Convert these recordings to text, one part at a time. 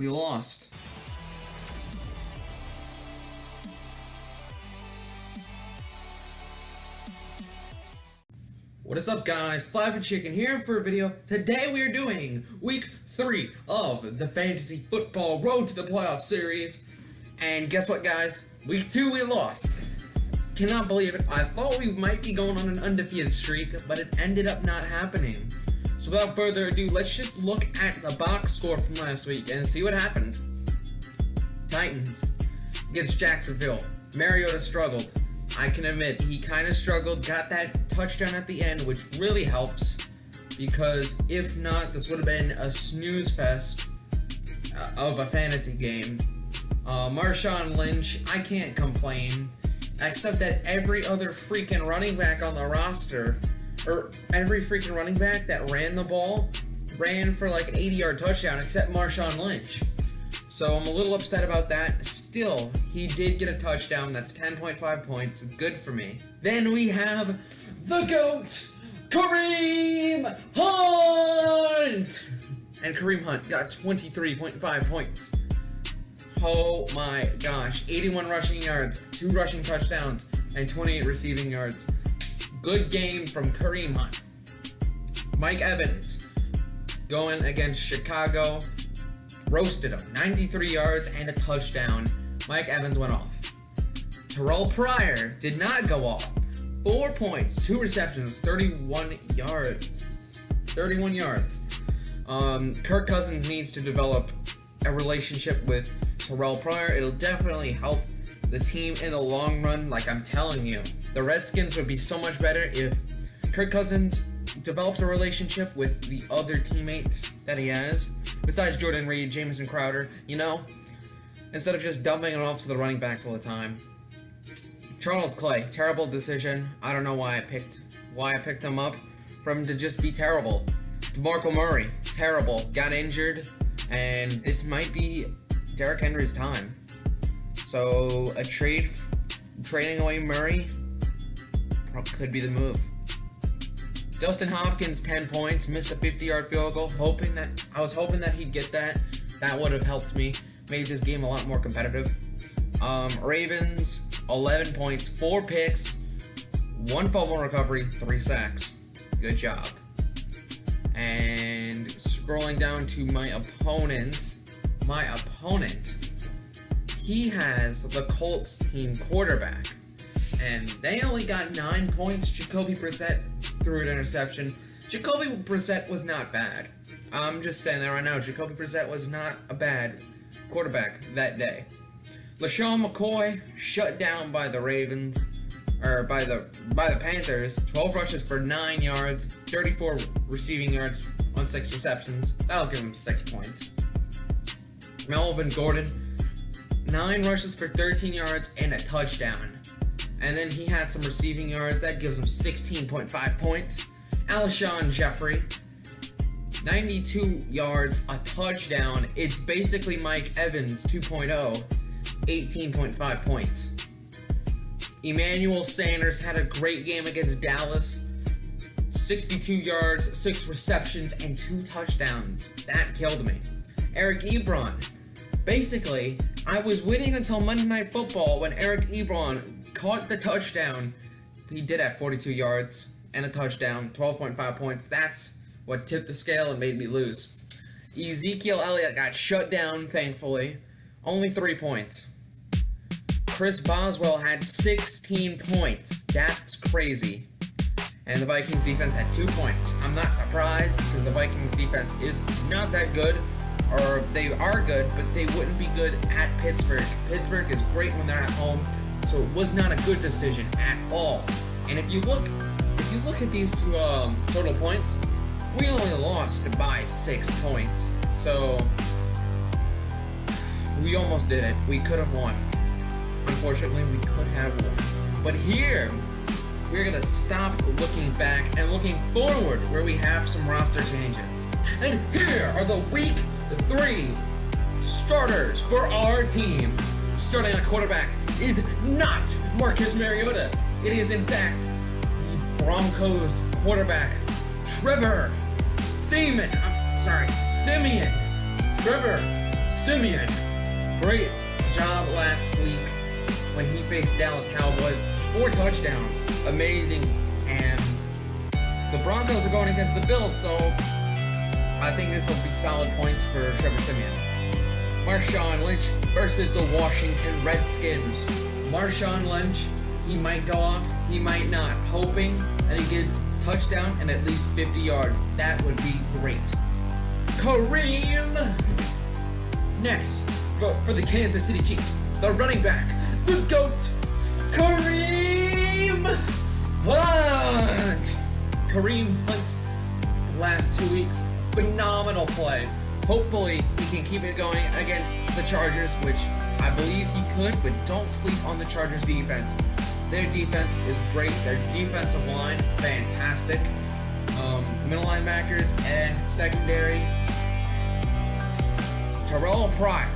we lost. What is up, guys? FlappyChicken here for a video. Today we are doing week 3 of the Fantasy Football Road to the Playoff series. And guess what, guys? Week 2 we lost. Cannot believe it. I thought we might be going on an undefeated streak, but it ended up not happening. So without further ado, let's just look at the box score from last week and see what happened. Titans against Jacksonville. Mariota struggled. I can admit, he kind of struggled, got that touchdown at the end, which really helps, because if not, this would have been a snooze fest of a fantasy game. Marshawn Lynch, I can't complain, except that every other freaking running back on the roster, or every freaking running back that ran the ball, ran for like an 80-yard touchdown, except Marshawn Lynch. So I'm a little upset about that. Still, he did get a touchdown. That's 10.5 points. Good for me. Then we have the GOAT, Kareem Hunt! And Kareem Hunt got 23.5 points. Oh my gosh. 81 rushing yards, 2 rushing touchdowns, and 28 receiving yards. Good game from Kareem Hunt. Mike Evans going against Chicago. Roasted him. 93 yards and a touchdown. Mike Evans went off. Terrell Pryor did not go off. 4 points, 2 receptions, 31 yards. 31 yards. Kirk Cousins needs to develop a relationship with Terrell Pryor. It'll definitely help the team in the long run. Like I'm telling you, the Redskins would be so much better if Kirk Cousins develops a relationship with the other teammates that he has, besides Jordan Reed, Jamison Crowder, you know, instead of just dumping it off to the running backs all the time. Charles Clay, terrible decision. I don't know why I picked him up, for him to just be terrible. DeMarco Murray, terrible, got injured, and this might be Derrick Henry's time. So a trading away Murray could be the move. Dustin Hopkins, 10 points, missed a 50-yard field goal. I was hoping that he'd get that. That would have helped me, made this game a lot more competitive. Ravens, 11 points, 4 picks, 1 fumble recovery, 3 sacks. Good job. And scrolling down to my opponent, he has the Colts team quarterback, and they only got 9 points. Jacoby Brissett threw an interception. Jacoby Brissett was not bad. I'm just saying that right now. Jacoby Brissett was not a bad quarterback that day. LaShawn McCoy shut down by the Ravens, or by the Panthers. 12 rushes for 9 yards, 34 receiving yards on 6 receptions. That'll give him 6 points. Melvin Gordon, 9 rushes for 13 yards and a touchdown. And then he had some receiving yards. That gives him 16.5 points. Alshon Jeffrey, 92 yards, a touchdown. It's basically Mike Evans 2.0, 18.5 points. Emmanuel Sanders had a great game against Dallas. 62 yards, 6 receptions, and 2 touchdowns. That killed me. Eric Ebron. Basically, I was waiting until Monday Night Football when Eric Ebron caught the touchdown. He did have 42 yards and a touchdown, 12.5 points. That's what tipped the scale and made me lose. Ezekiel Elliott got shut down, thankfully. Only 3 points. Chris Boswell had 16 points. That's crazy. And the Vikings defense had 2 points. I'm not surprised, because the Vikings defense is not that good. Or they are good, but they wouldn't be good at Pittsburgh. Pittsburgh is great when they're at home. So it was not a good decision at all. And if you look at these two total points, we only lost by 6 points. So we almost did it. We could have won. Unfortunately, we could have won. But here, we're gonna stop looking back and looking forward, where we have some roster changes. And here are the week 3 starters for our team. Starting at quarterback is not Marcus Mariota. It is, in fact, the Broncos quarterback, Trevor Siemian. Simeon. Great job last week when he faced Dallas Cowboys. 4 touchdowns. Amazing. And the Broncos are going against the Bills, so I think this will be solid points for Trevor Simeon. Marshawn Lynch versus the Washington Redskins. Marshawn Lynch, he might go off, he might not. Hoping that he gets touchdown and at least 50 yards. That would be great. Kareem! Next, for the Kansas City Chiefs, the running back, the GOAT, Kareem Hunt! Kareem Hunt, the last 2 weeks, phenomenal play. Hopefully, he can keep it going against the Chargers, which I believe he could, but don't sleep on the Chargers defense. Their defense is great. Their defensive line, fantastic. Middle linebackers, secondary. Terrell Pryor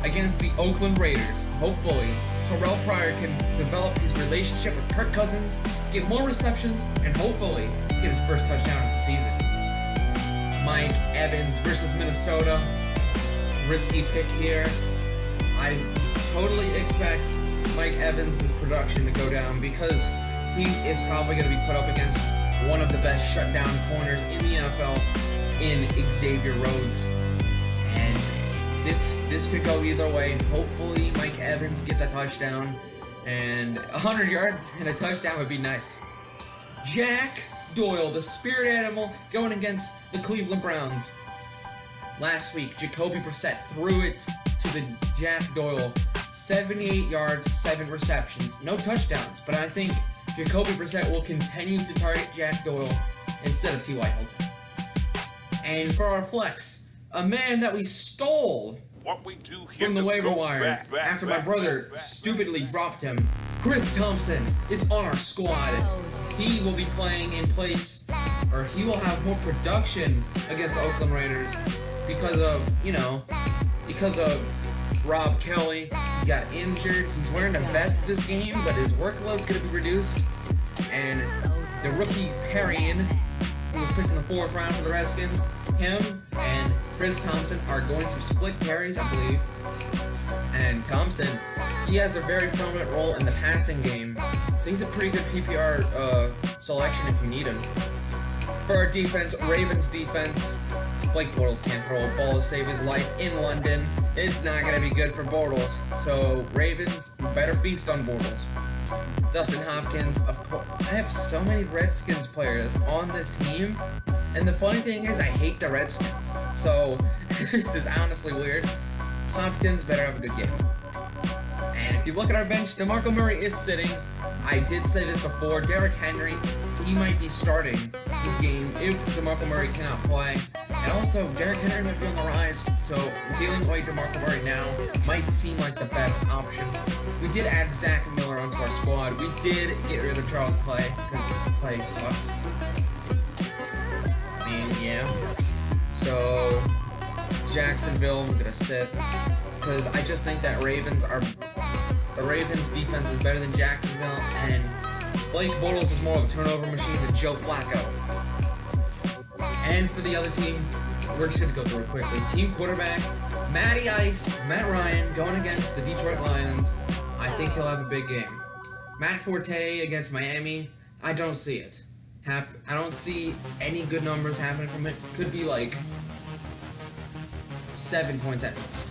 against the Oakland Raiders. Hopefully, Terrell Pryor can develop his relationship with Kirk Cousins, get more receptions, and hopefully get his first touchdown of the season. Mike Evans versus Minnesota. Risky pick here. I totally expect Mike Evans' production to go down because he is probably going to be put up against one of the best shutdown corners in the NFL in Xavier Rhodes. And this could go either way. Hopefully Mike Evans gets a touchdown, and 100 yards and a touchdown would be nice. Jack Doyle, the spirit animal, going against the Cleveland Browns. Last week, Jacoby Brissett threw it to the Jack Doyle. 78 yards, 7 receptions. No touchdowns, but I think Jacoby Brissett will continue to target Jack Doyle instead of T.Y. Hilton. And for our flex, a man that we stole from the waiver wires after my brother stupidly dropped him, Chris Thompson, is on our squad. He will be playing in place, or he will have more production against the Oakland Raiders because of Rob Kelly. He got injured. He's wearing a vest this game, but his workload's going to be reduced. And the rookie Perrion, who was picked in the 4th round for the Redskins, him and Chris Thompson are going to split carries, I believe. And Thompson, he has a very prominent role in the passing game, so he's a pretty good PPR selection if you need him. For our defense, Ravens defense, Blake Bortles can't throw a ball to save his life in London. It's not going to be good for Bortles. So Ravens better feast on Bortles. Dustin Hopkins, of course. I have so many Redskins players on this team, and the funny thing is I hate the Redskins. So this is honestly weird. Hopkins better have a good game. And if you look at our bench, DeMarco Murray is sitting. I did say this before. Derrick Henry, he might be starting this game if DeMarco Murray cannot play. And also, Derrick Henry might be on the rise, so dealing away DeMarco Murray now might seem like the best option. We did add Zach Miller onto our squad. We did get rid of Charles Clay, because Clay sucks. I mean, yeah. So, Jacksonville, I'm gonna sit, because I just think that the Ravens defense is better than Jacksonville, and Blake Bortles is more of a turnover machine than Joe Flacco. And for the other team, we're just going to go through it quickly. Team quarterback, Matty Ice, Matt Ryan, going against the Detroit Lions. I think he'll have a big game. Matt Forte against Miami, I don't see it. I don't see any good numbers happening from it. Could be like 7 points at most.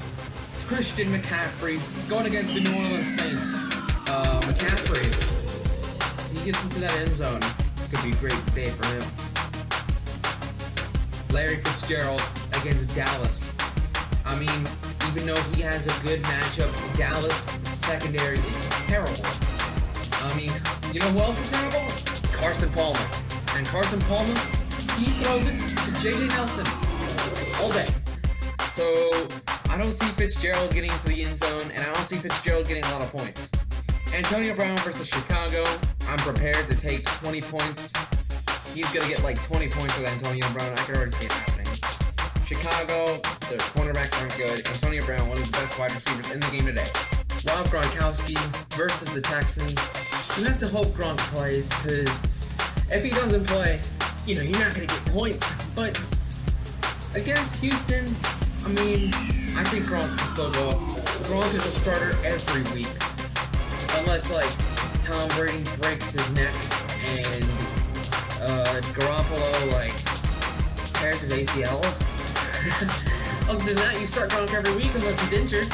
Christian McCaffrey going against the New Orleans Saints. McCaffrey, he gets into that end zone. It's going to be a great day for him. Larry Fitzgerald against Dallas. I mean, even though he has a good matchup, Dallas secondary is terrible. I mean, you know who else is terrible? Carson Palmer. And Carson Palmer, he throws it to J.J. Nelson all day. So, I don't see Fitzgerald getting into the end zone, and I don't see Fitzgerald getting a lot of points. Antonio Brown versus Chicago. I'm prepared to take 20 points. He's going to get like 20 points with Antonio Brown. I can already see it happening. Chicago, their cornerbacks aren't good. Antonio Brown, one of the best wide receivers in the game today. Rob Gronkowski versus the Texans. You have to hope Gronk plays, because if he doesn't play, you're not going to get points. But against Houston, I mean, I think Gronk can still go off. Gronk is a starter every week. Unless, like, Tom Brady breaks his neck and Garoppolo, like, tears his ACL. Other than that, you start Gronk every week unless he's injured.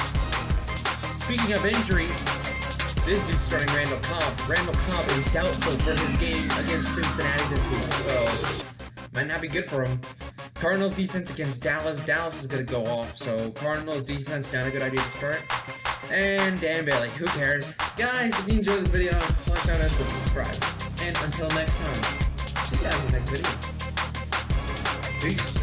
Speaking of injuries, this dude's starting Randall Cobb. Randall Cobb is doubtful for his game against Cincinnati this week, so might not be good for him. Cardinals defense against Dallas. Dallas is going to go off, so Cardinals defense, not a good idea to start. And Dan Bailey, who cares? Guys, if you enjoyed this video, like, comment, and subscribe. And until next time, see you guys in the next video. Peace.